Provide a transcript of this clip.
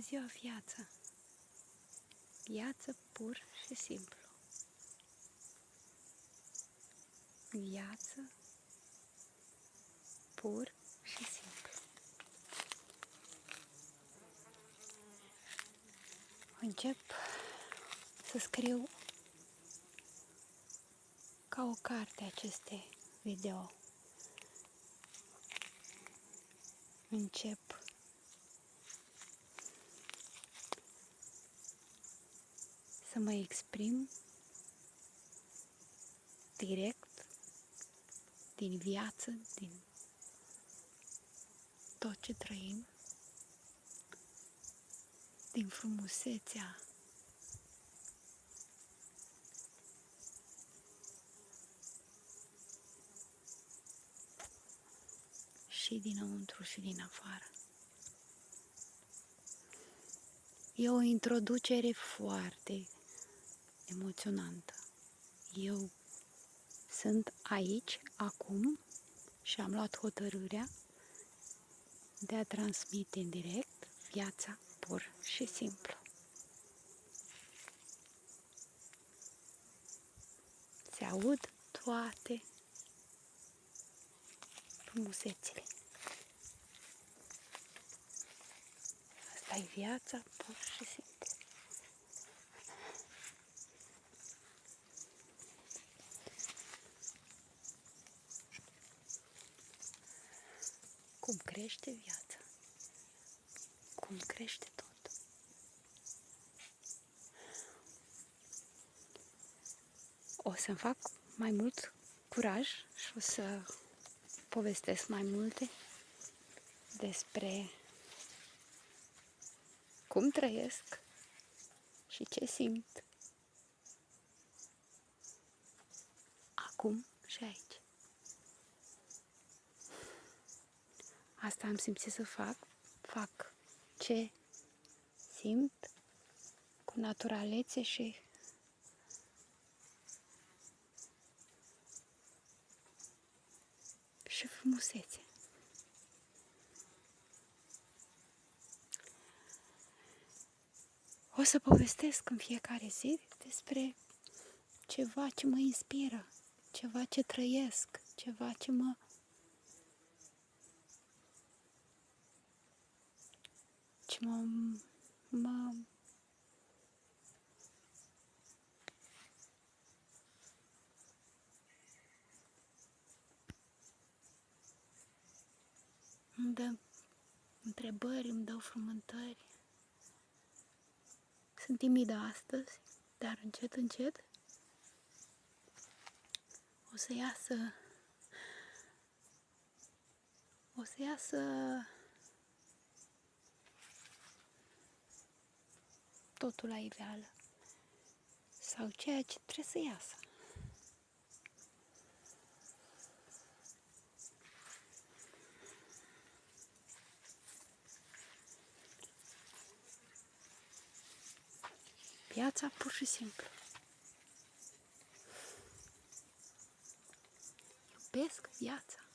ziua, viață. Viață pur și simplu. Viață pur și simplu. Încep să scriu ca o carte aceste video. Încep să mă exprim direct din viață, din tot ce trăim, din frumusețea și dinăuntru și din afară. E o introducere foarte emoționantă. Eu sunt aici, acum, și am luat hotărârea de a transmite în direct viața pur și simplu. Se aud toate frumusețile. Asta e viața pur și simplu. Cum crește viața? Cum crește tot? O să-mi fac mai mult curaj și o să povestesc mai multe despre cum trăiesc și ce simt acum și aici. Asta am simțit să fac ce simt cu naturalețe și frumusețe. O să povestesc în fiecare zi despre ceva ce mă inspiră, ceva ce trăiesc, ceva ce mă îmi dă întrebări, îmi dau frământări. Sunt timidă astăzi, dar încet, încet o să iasă totul la iveală. Sau ceea ce trebuie să iasă. Viața pur și simplu. Iubesc viața.